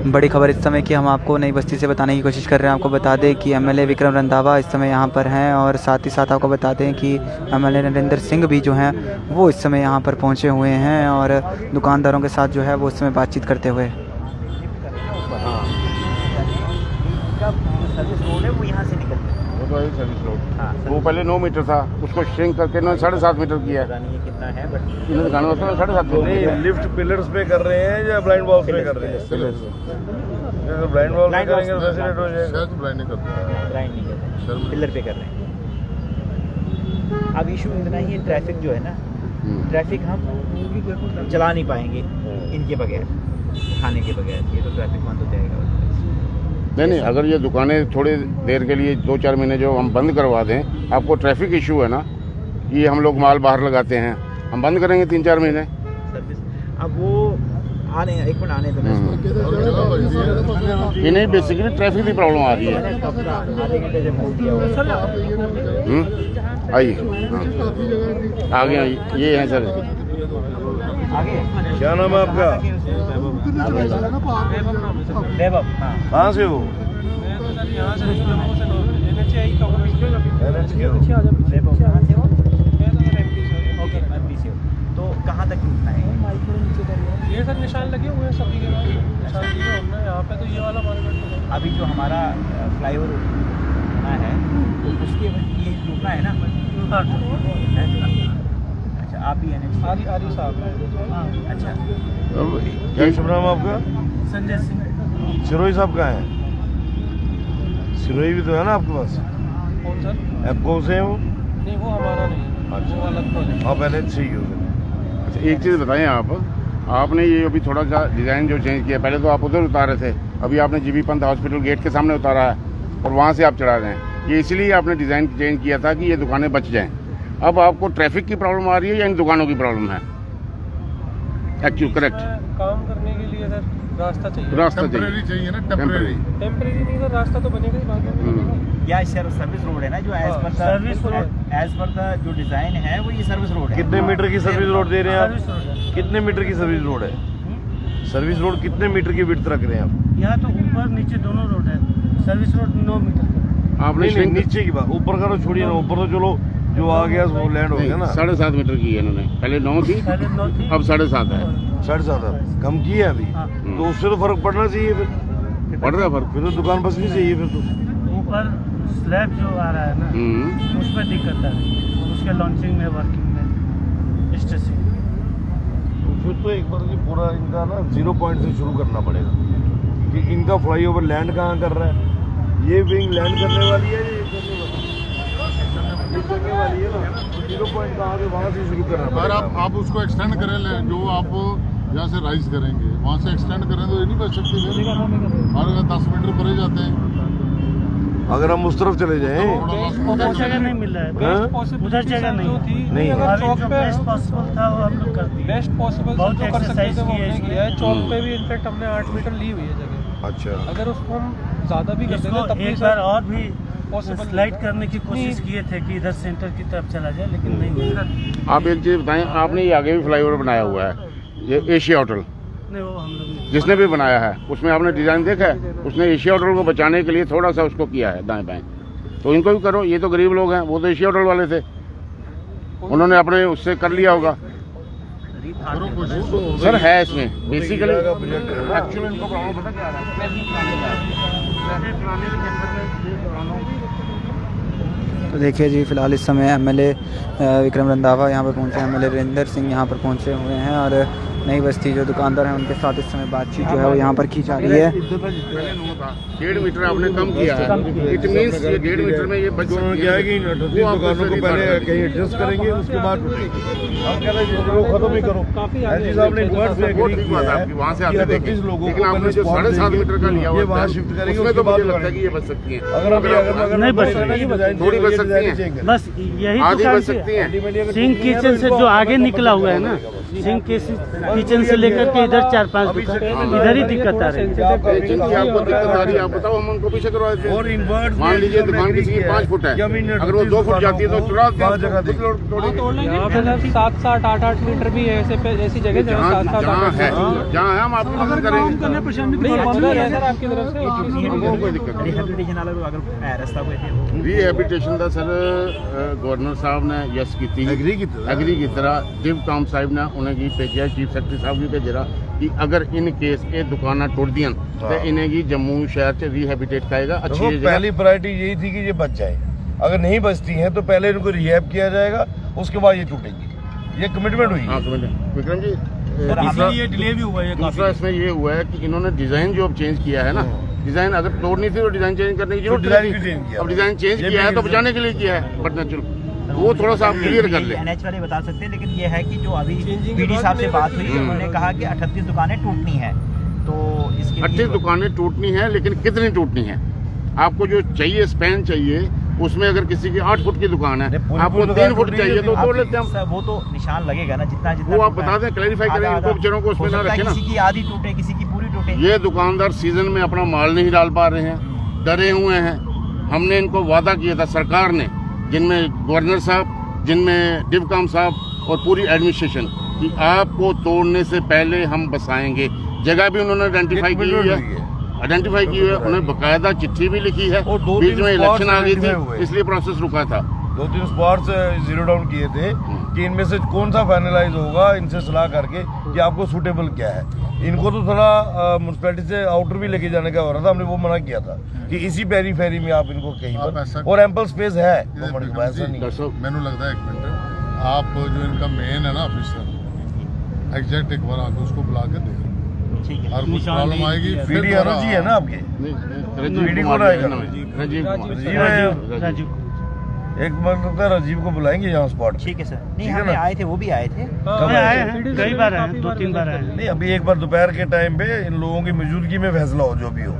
बड़ी खबर इस समय की हम आपको नई बस्ती से बताने की कोशिश कर रहे हैं। आपको बता दें कि एमएलए विक्रम रंधावा इस समय यहाँ पर हैं और साथ ही साथ आपको बता दें कि एमएलए नरेंद्र सिंह भी जो हैं वो इस समय यहाँ पर पहुँचे हुए हैं और दुकानदारों के साथ जो है वो इस समय बातचीत करते हुए। सर्विस रोड है वो यहाँ से निकलता है, वो तो है सर्विस रोड। हाँ, वो पहले 9 मीटर था, उसको श्रिंक करके इन्होंने 7.5 मीटर किया है। पता नहीं ये कितना है बट इन्होंने दुकानों में 7.5 मीटर किया है। लिफ्ट पिलर्स पे कर रहे हैं या ब्लाइंड वॉल्स पे कर रहे हैं? अगर ब्लाइंड वॉल पे करेंगे तो वैसे रेट हो जाएगा। शायद ब्लाइंड नहीं करता है। ब्लाइंड नहीं कर रहे हैं, पिलर पे कर रहे हैं। अब इशू इतना ही है, ट्रैफिक जो है ना, ट्रैफिक हम चला नहीं पाएंगे इनके बगैर, खाने के बगैर। ये तो ट्रैफिक बंद हो जाएगा। नहीं, अगर ये दुकानें थोड़ी देर के लिए 2-4 महीने जो हम बंद करवा दें, आपको ट्रैफिक इशू है ना, ये हम लोग माल बाहर लगाते हैं, हम बंद करेंगे 3-4 महीने सर्विस। अब वो आने, एक मिनट आने दो। ये नहीं, बेसिकली ट्रैफिक की प्रॉब्लम आ रही है। आधे घंटे से बोल दिया आइए, हाँ आगे आइए, ये है सर। आगे क्या नाम है आपका? वैभव। कहाँ से हो? ओके, एमपी से हो। तो कहाँ तक रुकना है? ये सर निशान लगे हुए हैं सभी के पास, निशान दिए हमने यहाँ पे। तो ये वाला मार्केट अभी जो हमारा फ्लाईओवर होना है तो उसके ये रुकना है ना? है? अच्छा, आप भी एनएच आरी साहब। अच्छा, क्या शुभ नाम आपका? संजय सिंह। सिरोही साहब कहाँ है? सिरोही भी तो है ना आपके पास? कौन सर? आप कौन से हैं वो? नहीं वो हमारा नहीं है, अच्छा। वो अलग तो है। आप एनएच से ही हो। अच्छा, एक चीज़ बताएं आपने ये अभी थोड़ा सा डिज़ाइन जो चेंज किया, पहले तो आप उधर उतारे थे, अभी आपने जीबी पंत हॉस्पिटल गेट के सामने उतारा है और वहाँ से आप चढ़ा रहे हैं। ये इसलिए आपने डिज़ाइन चेंज किया था कि ये दुकानें बच जाएं। अब आपको ट्रैफिक की प्रॉब्लम आ रही है या इन दुकानों की प्रॉब्लम है? एक्चुअली करेक्ट, काम करने के लिए सर रास्ता चाहिए। रास्ता चाहिए ना, टेम्परेरी। टेम्परेरी नहीं सर, रास्ता तो बनेगा ही बाद में। या सर्विस रोड है ना, जो एज पर द जो डिजाइन है वो ये सर्विस रोड है। कितने मीटर की सर्विस रोड दे रहे हैं आप? कितने मीटर की सर्विस रोड है? सर्विस रोड कितने मीटर की विड्थ रख रहे हैं आप? यहाँ तो ऊपर नीचे दोनों रोड है। सर्विस रोड 9 मीटर का। आपने नहीं, नीचे की बात, ऊपर का तो छोड़िए ना। ऊपर तो चलो जो आ गया वो लैंड हो गया ना। 7.5 मीटर की है इन्होंने, पहले 9 थी, पहले 9 थी, अब 7.5 है। 7.5 कम की है अभी। हाँ। तो उससे तो फर्क पड़ना चाहिए फिर। पड़ रहा है फर्क। फिर तो दुकान बसनी चाहिए फिर तो। ऊपर स्लैब जो आ रहा है ना, उस पर दिक्कत है, उसके लॉन्चिंग में, वर्किंग में, स्टेसिंग। तो फिर तो एक बार ये पूरा इनका ना 0 पॉइंट से शुरू करना पड़ेगा कि इनका फ्लाईओवर लैंड कहाँ कर रहा है। ये विंग लैंड करने वाली है, ये करने वाली है, ये करने वाली है ना। 0 पॉइंट कहाँ से, वहाँ से शुरू करना अगर पड़ेगा। आप उसको एक्सटेंड करें, जो आप यहाँ से राइज करेंगे वहाँ से एक्सटेंड करें तो ये नहीं बच सकती फिर। और अगर 10 मीटर परे जाते हैं अगर हम उस तरफ चले जाएं, उधर जगह नहीं मिल रहा है, उधर जगह नहीं है। अगर जो बेस्ट पॉसिबल था वो हम लोग कर दिए। बेस्ट पॉसिबल बहुत जो कर सकते थे वो हमने एक्सरसाइज किया है। चौक पे भी इनफैक्ट हमने 8 मीटर ली हुई है जगह। अच्छा, अगर उसको हम ज़्यादा भी कर देते तब भी एक बार और भी पॉसिबल स्लाइड करने की कोशिश किए थे कि इधर सेंटर की तरफ चला जाए, लेकिन नहीं हुआ। आप एक चीज़ बताएं, आपने ये आगे भी फ्लाईओवर बनाया हुआ है, ये एशिया होटल नहीं, वो हम लोग नहीं। जिसने भी बनाया है उसमें आपने डिज़ाइन देखा है, उसने एशिया होटल को बचाने के लिए थोड़ा सा उसको किया है दाएं बाएं। तो इनको भी करो, ये तो गरीब लोग हैं, वो तो एशिया होटल वाले थे, उन्होंने अपने उससे कर लिया होगा। सर है इसमें बेसिकली एक्चुअली इनको प्रॉब्लम पता क्या है। तो देखिए जी, फिलहाल इस समय एमएलए विक्रम रंधावा यहाँ पर पहुँचे, एमएलए नरेंद्र सिंह यहाँ पर पहुँचे हुए हैं और नई बस्ती जो दुकानदार हैं उनके साथ इस समय बातचीत जो है वो यहाँ पर की जा रही है। 1.5 मीटर आपने कम किया है, इट मीन्स ये 1.5 मीटर में ये बच उन्होंने क्या है कि 38 दुकानों को पहले कहीं एडजस्ट करेंगे, उसके बाद हम कह रहे हैं खत्म ही करो। एलजी साहब ने वर्ड से एग्री किया है वहाँ से कि आपने 38 लोगों लेकिन को आपने पहले जो 7.5 मीटर का लिया ये हुआ वहाँ शिफ्ट करेंगे, उसमें तो उसके बाद मुझे लगता है कि ये बच सकती है। अगर नहीं बच सकती, थोड़ी बच सकती है, बस यही आधी दुकान बच सकती है। सिंह किचन से जो आगे निकला हुआ है ना, सिंह के किचन से लेकर के इधर 4-5 दुकान इधर ही दिक्कत आ रही है। जिनकी आपको दिक्कत आ रही है आप बताओ, हम उनको पीछे करवा देते और हैं। इन्वर्ट मान लीजिए दुकान किसी की 5 फुट है, अगर वो 2 फुट जाती है तो चुरा देते हैं, जगह कुछ लोग तोड़ेंगे। यहाँ पे 7-7, 8-8 मीटर भी है ऐसी जगह जहाँ है हम आपकी मदद करेंगे। आपकी तरफ से हमको कोई दिक्कत नहीं। रिहेबिलिटेशन वाला अगर रस्ता कोई थे रिहेबिलिटेशन का सर गवर्नर साहब ने यस की एग्री की तरह डिव काम साहब ने उन्हें भेजा, चीफ सेक्रेटरी साहब भी भेज रहा कि अगर इन केस ये दुकाना टुट दियां तो इन्हें की जम्मू शहर च रिहेबिलिटेट करेगा। अच्छी पहली प्रायोरिटी यही थी कि ये बच जाए, अगर नहीं बचती हैं तो पहले इनको रिहैब किया जाएगा, उसके बाद ये टूटेंगी। ये कमिटमेंट हुई है। विक्रम जी, दूसरा ये डिले भी हुआ है। दूसरा इसमें ये हुआ है कि इन्होंने डिजाइन जो अब चेंज किया है ना, डिजाइन अगर तोड़नी थी तो डिजाइन चेंज करने की जरूरत नहीं। अब डिजाइन चेंज किया है तो बचाने के लिए किया है, बट नेचुरल वो थोड़ा सा आप क्लियर कर ले। एनएच वाले बता सकते हैं, लेकिन ये है कि जो अभी पीडी साहब से बात हुई उन्होंने कहा कि 38 दुकानें टूटनी है, तो इसके 38 दुकानें टूटनी है, लेकिन कितनी टूटनी है? आपको जो चाहिए स्पैन चाहिए, उसमें अगर किसी की 8 फुट की दुकान है, आपको 3 फुट चाहिए तो तोड़ लेते हैं हम। वो तो निशान लगेगा ना, जितना जितना वो आप बता दें, क्लैरिफाई करें इनको बेचारों को, उसमें ना रखें ना। किसी की आधी टूटे, किसी की पूरी टूटे। ये दुकानदार सीजन में अपना माल नहीं डाल पा रहे हैं, डरे हुए हैं। हमने इनको वादा किया था, सरकार ने, जिनमें गवर्नर साहब, जिनमें डिवकाम साहब और पूरी एडमिनिस्ट्रेशन, कि आपको तोड़ने से पहले हम बसाएंगे। जगह भी उन्होंने आइडेंटिफाई की हुई है, उन्हें बकायदा चिट्ठी भी लिखी है। बीच में इलेक्शन आ गई थी, इसलिए प्रोसेस रुका था। 2-3 स्पॉट्स जीरो डाउन किए थे कि इनमें से कौन सा फाइनलाइज होगा, इनसे सलाह करके कि आपको सूटेबल क्या है। इनको तो थोड़ा म्यूनसिपैलिटी से आउटर भी लेके जाने का हो रहा था, हमने वो मना किया था कि इसी पेरी फेरी में आप इनको कहीं पर, और एम्पल स्पेस है, ऐसा नहीं। मैंने लगता है 1 मिनट, आप जो इनका मेन है ना ऑफिसर, एग्जैक्ट एक बार आके उसको बुला के देख, ठीक है। और कुछ प्रॉब्लम आएगी फिर पीडी जी है ना आपके, राजीव राजू एक मतलब राजीव को बुलाएंगे यहाँ स्पॉट। ठीक है सर, नहीं हमें आए थे, वो भी आए थे। आए हैं, कई बार आए हैं, 2-3 बार आए हैं। नहीं, अभी एक बार दोपहर के टाइम पे इन लोगों की मौजूदगी में फैसला हो, जो भी हो।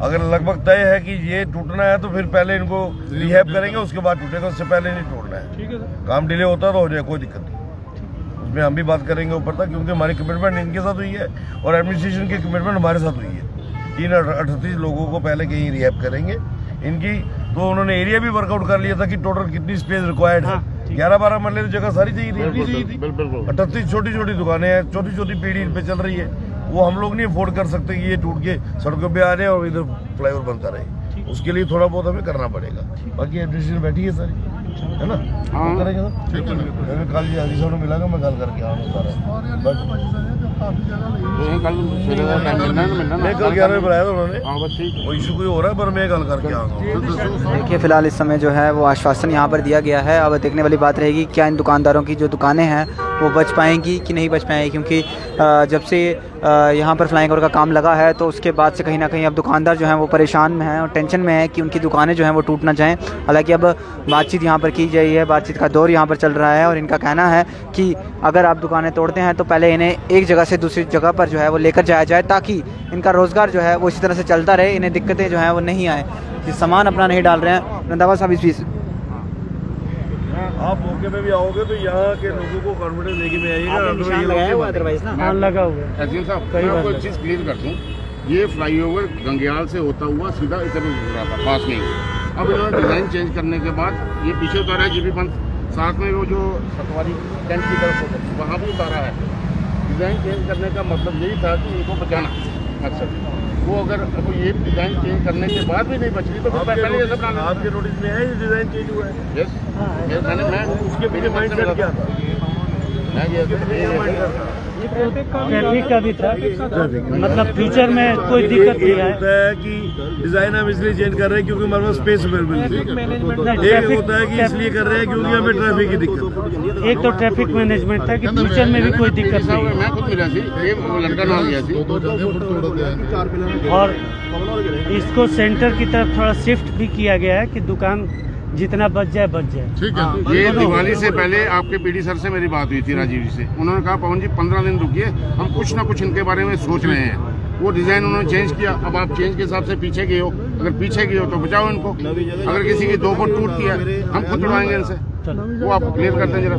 अगर लगभग तय है कि ये टूटना है तो फिर पहले इनको रिहैब करेंगे, उसके बाद टूटेगा, उससे पहले नहीं टूटना है। ठीक है सर। काम डिले होता तो हो जाए, कोई दिक्कत नहीं, उसमें हम भी बात करेंगे ऊपर तक, क्योंकि हमारी कमिटमेंट इनके साथ हुई है और एडमिनिस्ट्रेशन की कमिटमेंट हमारे साथ हुई है। 38 लोगों को पहले कहीं रिहैब करेंगे इनकी। तो उन्होंने एरिया भी वर्कआउट कर लिया था कि टोटल कितनी स्पेस रिक्वायर्ड है। 11-12 मरले की जगह सारी चाहिए थी। 38 छोटी दुकानें हैं, छोटी पीढ़ी इन पे चल रही है, वो हम लोग नहीं अफोर्ड कर सकते कि ये टूट के सड़कों पे आ रहे और इधर फ्लाईओवर बनता रहे। उसके लिए थोड़ा बहुत हमें करना पड़ेगा। बाकी एडमिनिस्ट्रेशन बैठी है सारी, है ना, करेंगे सर। कल जी हाजी साहब ने मिला, मैं गल करके आऊँगा। मैं कल 11 बजे बुलाया था उन्होंने, वो इशू कोई हो रहा है, पर मैं गल करके आऊँगा। देखिए फ़िलहाल इस समय जो है वो आश्वासन यहाँ पर दिया गया है। अब देखने वाली बात रहेगी क्या इन दुकानदारों की जो दुकानें हैं वो बच पाएंगी कि नहीं बच पाएंगी, क्योंकि जब से यहाँ पर फ्लाइंग ओवर का काम लगा है तो उसके बाद से कहीं ना कहीं अब दुकानदार जो हैं वो परेशान में हैं और टेंशन में है कि उनकी दुकानें जो हैं वो टूट ना जाएँ। हालांकि अब बातचीत यहाँ पर की गई है, बातचीत का दौर यहाँ पर चल रहा है और इनका कहना है कि अगर आप दुकानें तोड़ते हैं तो पहले इन्हें एक जगह से दूसरी जगह पर जो है वो लेकर जाया जाए, ताकि इनका रोज़गार जो है वो इसी तरह से चलता रहे, इन्हें दिक्कतें जो हैं वो नहीं आए, जिस सामान अपना नहीं डाल रहे हैं। रंधावा साहब, इस बीच आप मौके पे भी आओगे तो यहाँ के लोगों को कॉन्फिडेंस देगी में आइएगा। अदरवाइज ना हाँ लगा हुआ है। अजीम साहब, मैं आपको एक चीज़ क्लियर कर दूँ, ये फ्लाईओवर गंगयाल से होता हुआ सीधा इधर गुजरा था, पास में ही। अब इन्होंने डिज़ाइन चेंज करने के बाद ये पीछे उतारा है जीबी पंथ, साथ में वो जो सतवारी टेंट की तरफ वहाँ भी उतारा है। डिज़ाइन चेंज करने का मतलब यही था कि इनको बचाना। अच्छा, वो अगर ये डिज़ाइन चेंज करने के बाद भी नहीं बच रही तो फिर पहले ये सब बनाना। आपके नोटिस में है ये डिज़ाइन चेंज हुआ है? यस, मैं उसके पीछे माइंड सेट क्या था? ट्रैफिक का भी था, मतलब फ्यूचर में कोई दिक्कत नहीं होता है कि डिजाइन हम इसलिए चेंज कर रहे हैं क्योंकि हमारे पास स्पेस अवेलेबल है। एक होता है कि इसलिए कर रहे हैं क्योंकि हमें ट्रैफिक की दिक्कत। एक तो ट्रैफिक मैनेजमेंट था कि फ्यूचर में भी कोई दिक्कत नहीं है। मैं खुद मिला थी, ये लड़का ना गया थी, और इसको सेंटर की तरफ थोड़ा शिफ्ट भी किया गया है कि दुकान जितना बच जाए बच जाए। ठीक है। ये दिवाली से पहले आपके पीडी सर से मेरी बात हुई थी, राजीव जी से। उन्होंने कहा पवन जी 15 दिन रुकिए, हम कुछ ना कुछ इनके बारे में सोच रहे हैं। वो डिज़ाइन उन्होंने चेंज किया। अब आप चेंज के हिसाब से पीछे गए हो, अगर पीछे गए हो तो बचाओ इनको। अगर किसी की 2 फुट टूटती है हम खुद उड़वाएंगे इनसे। वो आप क्लियर करते हैं जरा।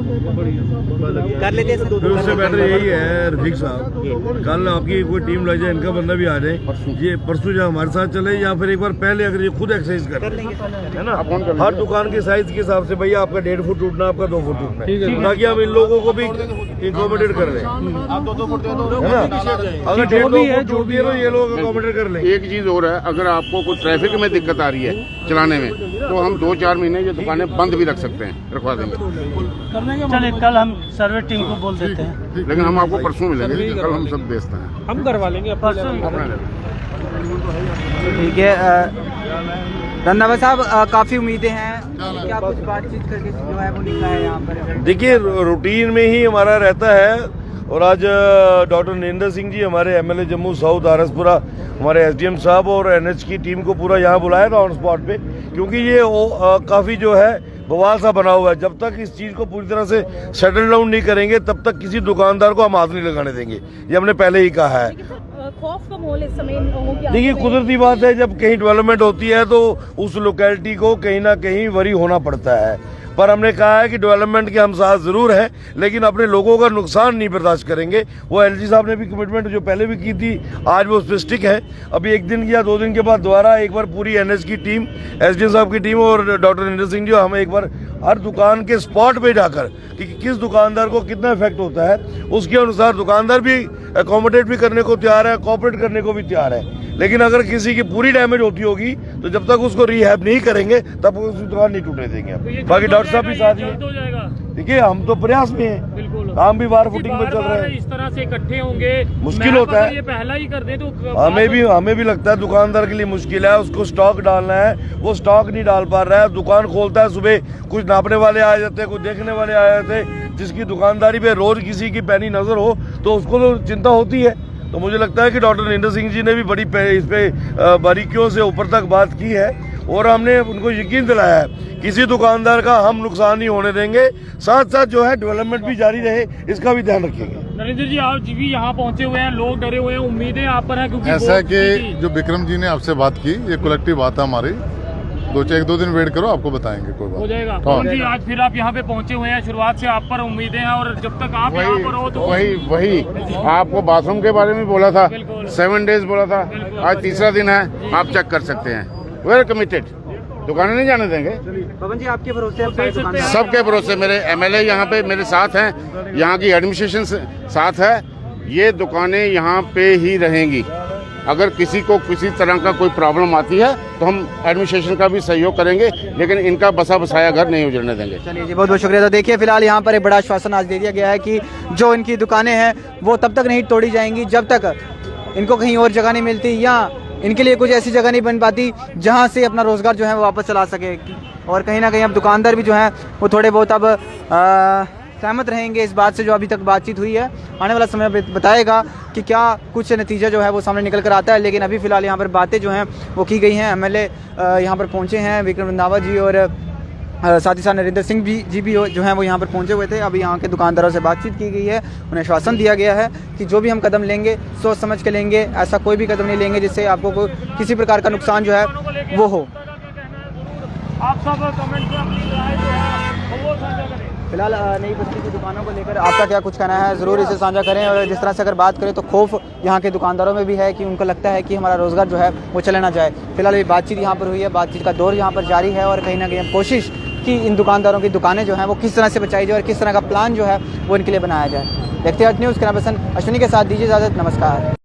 कर लेते हैं सर, फिर उससे बेटर यही है रफीक साहब, कल आपकी कोई टीम लग जाए, इनका बंदा भी आ जाए, ये परसों जो हमारे साथ चले, या फिर एक बार पहले अगर ये खुद एक्सरसाइज कर है ना, हर दुकान के साइज के हिसाब से भैया आपका 1.5 फुट टूटना, आपका 2 फुट टूटना है, ताकि हम इन लोगों को भी अकोमोडेट कर रहे हैं, आप 2-2 फुट दे दो, है ना। अगर 1.5 फुट भी है तो ये लोग अकोमोडेट कर लेंगे। एक चीज़ और है, अगर आपको कोई ट्रैफिक में दिक्कत आ रही है चलाने में, तो हम 2-4 महीने ये दुकानें बंद भी रख सकते हैं, रखवा देंगे। चलिए कल हम सर्वे टीम को बोल देते हैं। लेकिन हम आपको परसों मिलेंगे, कल हम सब बेचते हैं। हम करवा लेंगे परसों अपना लेवल। ठीक है रंधावा साहब, काफ़ी उम्मीदें हैं, क्या कुछ बातचीत करके जो है वो लिखा है यहाँ पर? देखिए रूटीन में ही हमारा रहता है, और आज डॉक्टर नरेंद्र सिंह जी हमारे एमएलए जम्मू साउथ आरसपुरा, हमारे एसडीएम साहब और एनएच की टीम को पूरा यहाँ बुलाया था ऑन स्पॉट पे, क्योंकि ये काफ़ी जो है बवाल सा बना हुआ है। जब तक इस चीज़ को पूरी तरह से सेटल डाउन नहीं करेंगे तब तक किसी दुकानदार को हम हाथ नहीं लगाने देंगे, ये हमने पहले ही कहा है। खौफ का माहौल इस समय लोगों की देखिए कुदरती बात है, जब कहीं डेवलपमेंट होती है तो उस लोकेलिटी को कहीं ना कहीं वरी होना पड़ता है, पर हमने कहा है कि डेवलपमेंट के हम साथ जरूर हैं, लेकिन अपने लोगों का नुकसान नहीं बर्दाश्त करेंगे। वो एलजी साहब ने भी कमिटमेंट जो पहले भी की थी, आज वो उस पर स्टिक है। अभी 1 दिन या 2 दिन के बाद दोबारा एक बार पूरी एनएच की टीम, एसडीएम साहब की टीम और डॉक्टर नरेंद्र सिंह जी हम एक बार हर दुकान के स्पॉट पे जाकर कि किस दुकानदार को कितना इफेक्ट होता है, उसके अनुसार दुकानदार भी अकोमोडेट भी करने को तैयार है, कोऑपरेट करने को भी तैयार है। लेकिन अगर किसी की पूरी डैमेज होती होगी तो जब तक उसको रिहैब नहीं करेंगे तब उस दुकान नहीं टूटने देंगे हम। बाकी डॉक्टर साहब भी साथ ही हैं। देखिए हम तो प्रयास में हैं, बिल्कुल काम भी बार फुटिंग में चल रहा है। इस तरह से इकट्ठे होंगे मुश्किल होता है, ये पहला ही कर दे तो हमें भी लगता है दुकानदार के लिए मुश्किल है, उसको स्टॉक डालना है, वो स्टॉक नहीं डाल पा रहा है। दुकान खोलता है सुबह, कुछ नापने वाले आ जाते हैं, कुछ देखने वाले आ जाते हैं, जिसकी दुकानदारी पे रोज किसी की पैनी नजर हो तो उसको तो चिंता होती है। तो मुझे लगता है कि डॉक्टर नरेंद्र सिंह जी ने भी बड़ी इस पे बारीकियों से ऊपर तक बात की है, और हमने उनको यकीन दिलाया है किसी दुकानदार का हम नुकसान नहीं होने देंगे, साथ साथ जो है डेवलपमेंट भी जारी रहे, इसका भी ध्यान रखेंगे। नरेंद्र जी आप भी यहाँ पहुँचे हुए हैं, लोग डरे हुए हैं, उम्मीदें आप पर हैं, क्योंकि ऐसा है कि जो विक्रम जी ने आपसे बात की, ये कलेक्टिव बात है हमारी, 1-2 दिन वेट करो, आपको बताएंगे, कोई बात हो जाएगा। पवन जी आज फिर आप यहाँ पे पहुँचे हुए हैं, शुरुआत से आप पर उम्मीदें हैं, और जब तक आप यहाँ पर हो तो वही आपको बाथरूम के बारे में बोला था, 7 डेज बोला था, आज तीसरा दिन है, आप चेक कर सकते हैं। वे आर कमिटेड, दुकानें नहीं जाने देंगे। पवन जी आपके भरोसे आप सारी दुकानें- सबके भरोसे, मेरे एमएलए यहाँ पे मेरे साथ हैं, यहाँ की एडमिनिस्ट्रेशन साथ है, ये दुकानें यहाँ पे ही रहेंगी। अगर किसी को किसी तरह का कोई प्रॉब्लम आती है तो हम एडमिनिस्ट्रेशन का भी सहयोग करेंगे, लेकिन इनका बसा बसाया घर नहीं उजड़ने देंगे। चलिए जी, बहुत बहुत शुक्रिया। तो देखिए फिलहाल यहाँ पर एक बड़ा आश्वासन आज दे दिया गया है कि जो इनकी दुकानें हैं वो तब तक नहीं तोड़ी जाएंगी जब तक इनको कहीं और जगह नहीं मिलती, या इनके लिए कुछ ऐसी जगह नहीं बन पाती जहाँ से अपना रोजगार जो है वो वापस चला सके। और कहीं ना कहीं अब दुकानदार भी जो हैं वो थोड़े बहुत अब सहमत रहेंगे इस बात से, जो अभी तक बातचीत हुई है। आने वाला समय बताएगा कि क्या कुछ नतीजा जो है वो सामने निकल कर आता है। लेकिन अभी फिलहाल यहाँ पर बातें जो हैं वो की गई हैं। एमएलए यहाँ पर पहुँचे हैं, विक्रम रंधावा जी, और साथ ही साथ नरेंद्र सिंह जी भी जो हैं वो यहाँ पर पहुँचे हुए थे। अभी यहाँ के दुकानदारों से बातचीत की गई है, उन्हें आश्वासन दिया गया है कि जो भी हम कदम लेंगे सोच समझ के लेंगे, ऐसा कोई भी कदम नहीं लेंगे जिससे आपको किसी प्रकार का नुकसान जो है वो हो। आप सब कमेंट में अपनी राय जो है वो साझा करें। फिलहाल नई बस्ती की दुकानों को लेकर आपका क्या कुछ कहना है, ज़रूर इसे साझा करें। और जिस तरह से अगर बात करें तो खौफ यहाँ के दुकानदारों में भी है कि उनको लगता है कि हमारा रोज़गार जो है वो चले ना जाए। फिलहाल ये बातचीत यहाँ पर हुई है, बातचीत का दौर यहाँ पर जारी है, और कहीं ना कहीं कोशिश कि इन दुकानदारों की दुकानें जो हैं वो किस तरह से बचाई जाए और किस तरह का प्लान जो है वो इनके लिए बनाया जाए। देखते हैं न्यूज़ कैमरा पर्सन अश्विनी के साथ, दीजिए इजाज़त, नमस्कार।